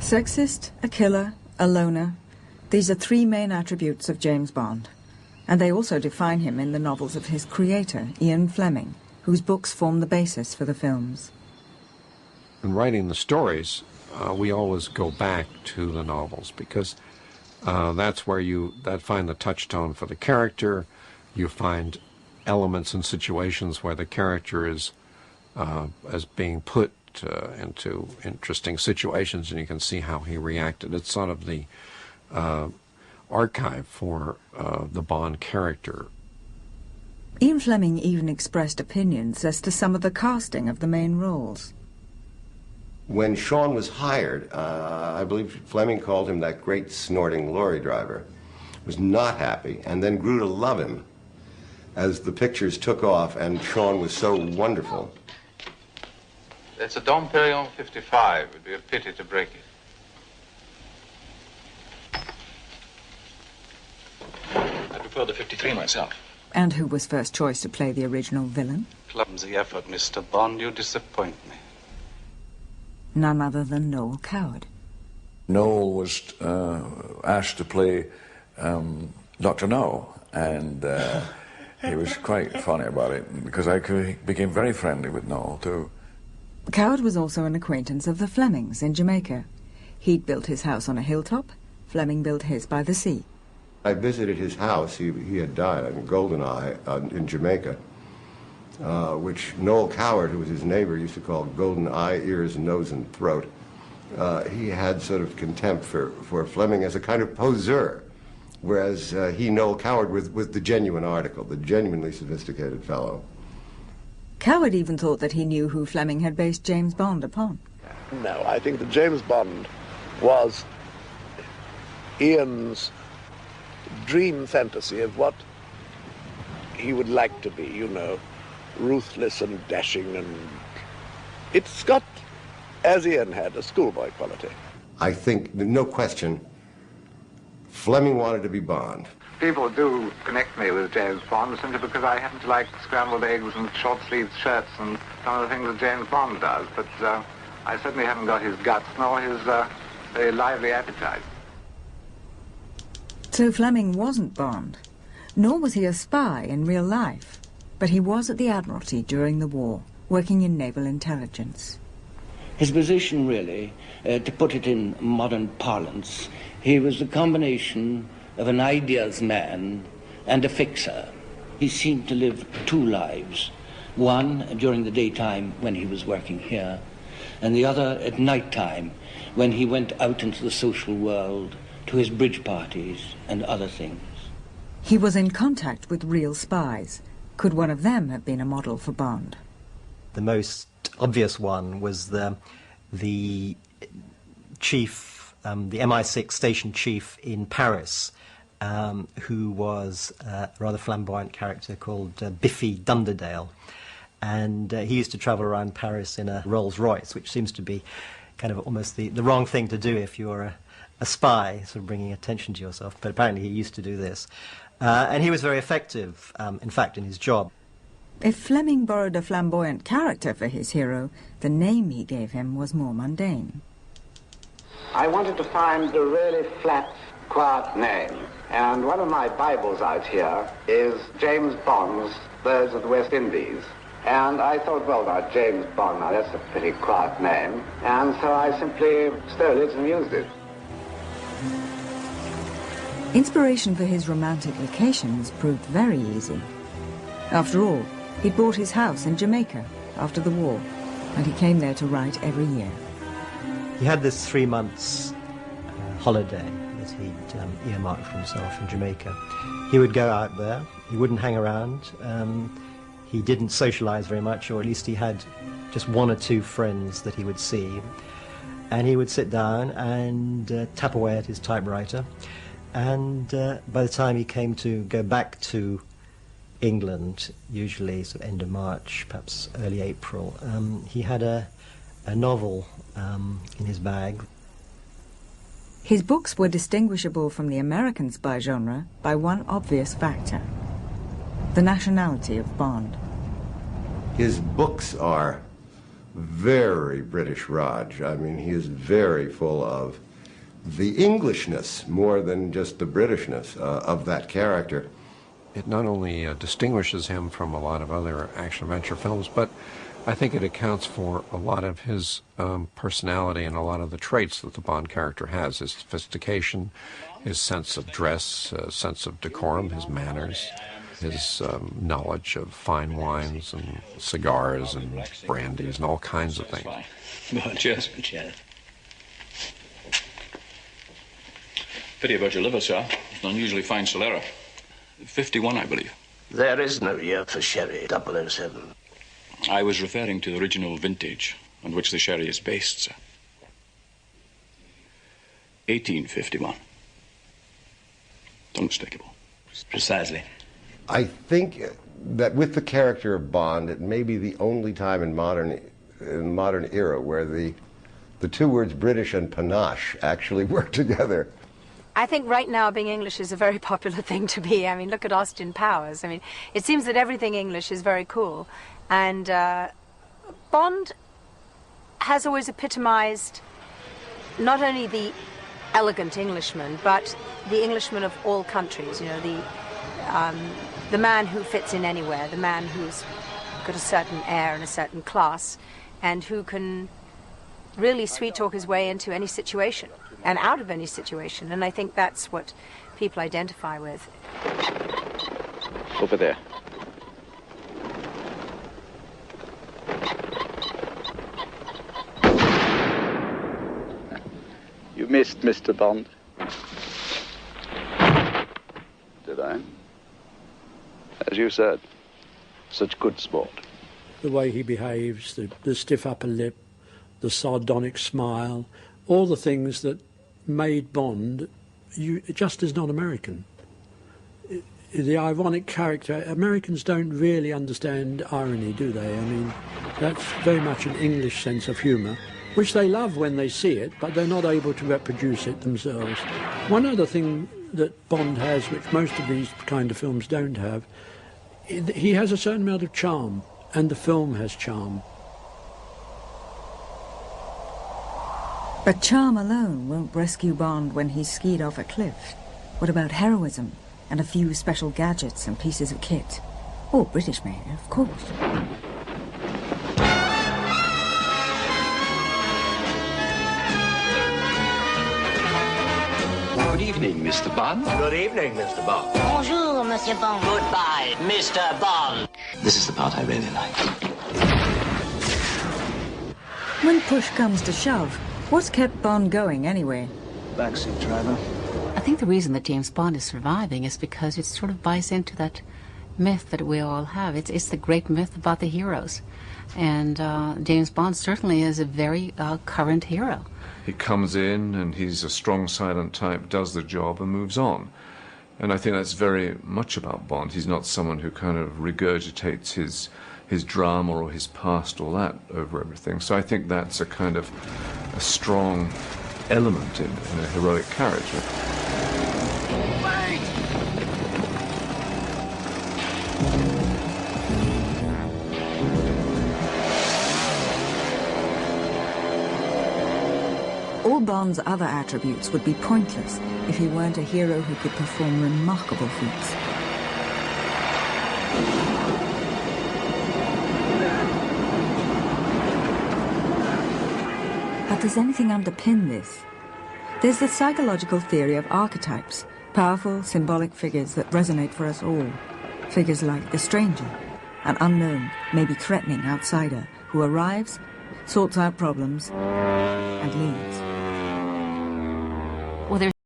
Sexist, a killer, a loner. These are three main attributes of James Bond. And they also define him in the novels of his creator, Ian Fleming, whose books form the basis for the films. In writing the stories, we always go back to the novels because that's where you find the touchstone for the character. You find elements and situations where the character is as being put into interesting situations, and you can see how he reacted. It's sort of the archive for the Bond character. Ian Fleming even expressed opinions as to some of the casting of the main roles. When Sean was hired, I believe Fleming called him that great snorting lorry driver, was not happy, and then grew to love him as the pictures took off and Sean was so wonderful. It's a Dom Perignon 55. It would be a pity to break it. I prefer the 53 myself. And who was first choice to play the original villain? Clumsy effort, Mr. Bond. You disappoint me. None other than Noel Coward. Noel was asked to play Dr. No, and he was quite funny about it, because I became very friendly with Noel, too. Coward was also an acquaintance of the Flemings in Jamaica. He'd built his house on a hilltop. Fleming built his by the sea. I visited his house. He had died in GoldenEye in Jamaica, which Noel Coward, who was his neighbor, used to call Golden Eye, Ears, Nose, and Throat. He had sort of contempt for Fleming as a kind of poseur, whereas Noel Coward, was the genuine article, the genuinely sophisticated fellow. Coward even thought that he knew who Fleming had based James Bond upon. No, I think that James Bond was Ian's dream fantasy of what he would like to be, you know, ruthless and dashing, and it's got, as Ian had, a schoolboy quality. I think, no question, Fleming wanted to be Bond. People do connect me with James Bond simply because I happen to like scrambled eggs and short-sleeved shirts and some of the things that James Bond does, but I certainly haven't got his guts nor his very lively appetite. So Fleming wasn't Bond, nor was he a spy in real life, but he was at the Admiralty during the war, working in naval intelligence. His position, really, to put it in modern parlance, he was the combination of an ideas man and a fixer. He seemed to live two lives, one during the daytime when he was working here, and the other at night time when he went out into the social world to his bridge parties and other things. He was in contact with real spies. Could one of them have been a model for Bond? The most obvious one was the chief, the MI6 station chief in Paris, who was a rather flamboyant character called Biffy Dunderdale. And he used to travel around Paris in a Rolls-Royce, which seems to be kind of almost the wrong thing to do if you're a spy, sort of bringing attention to yourself. But apparently he used to do this. And he was very effective, in fact, in his job. If Fleming borrowed a flamboyant character for his hero, the name he gave him was more mundane. I wanted to find a really flat, quiet name. And one of my Bibles out here is James Bond's Birds of the West Indies. And I thought, well, now, James Bond, now that's a pretty quiet name. And so I simply stole it and used it. Inspiration for his romantic vacations proved very easy. After all, he'd bought his house in Jamaica after the war, and he came there to write every year. He had this 3 months holiday that he'd earmarked for himself in Jamaica. He would go out there, he wouldn't hang around, he didn't socialize very much, or at least he had just one or two friends that he would see, and he would sit down and tap away at his typewriter, and by the time he came to go back to England, usually sort of end of March, perhaps early April, he had a novel in his bag. His books were distinguishable from the American spy genre by one obvious factor: the nationality of Bond. His books are very British Raj. I mean, he is very full of the Englishness more than just the Britishness of that character. It not only distinguishes him from a lot of other action-adventure films, but I think it accounts for a lot of his personality and a lot of the traits that the Bond character has, his sophistication, his sense of dress, sense of decorum, his manners, his knowledge of fine wines and cigars and brandies and all kinds of things. Well, cheers. Pity about your liver, sir. It's an unusually fine Solera. 51, I believe. There is no year for sherry, 007. I was referring to the original vintage on which the sherry is based, sir. 1851. Unmistakable. Precisely. I think that with the character of Bond, it may be the only time in modern era where the two words British and panache actually work together. I think right now being English is a very popular thing to be. I mean, look at Austin Powers. I mean, it seems that everything English is very cool. And Bond has always epitomized not only the elegant Englishman, but the Englishman of all countries. You know, the man who fits in anywhere, the man who's got a certain air and a certain class, and who can really sweet-talk his way into any situation and out of any situation. And I think that's what people identify with. Over there. You missed, Mr. Bond. Did I? As you said, such good sport. The way he behaves, the stiff upper lip, the sardonic smile, all the things that made Bond just as not American. The ironic character, Americans don't really understand irony, do they? I mean, that's very much an English sense of humour, which they love when they see it, but they're not able to reproduce it themselves. One other thing that Bond has, which most of these kind of films don't have, he has a certain amount of charm, and the film has charm. But charm alone won't rescue Bond when he's skied off a cliff. What about heroism and a few special gadgets and pieces of kit? All British made, of course. Good evening, Mr. Bond. Good evening, Mr. Bond. Bonjour, Monsieur Bond. Goodbye, Mr. Bond. This is the part I really like. When push comes to shove, what's kept Bond going anyway? Backseat driver. I think the reason that James Bond is surviving is because it sort of buys into that myth that we all have. It's the great myth about the heroes. And James Bond certainly is a very current hero. He comes in and he's a strong, silent type, does the job and moves on. And I think that's very much about Bond. He's not someone who kind of regurgitates his drama or his past or that over everything. So I think that's a kind of a strong element in a heroic character. All Bond's other attributes would be pointless if he weren't a hero who could perform remarkable feats. But does anything underpin this? There's the psychological theory of archetypes, powerful symbolic figures that resonate for us all. Figures like the stranger, an unknown, maybe threatening outsider who arrives, sorts out problems, and leaves. Well, there's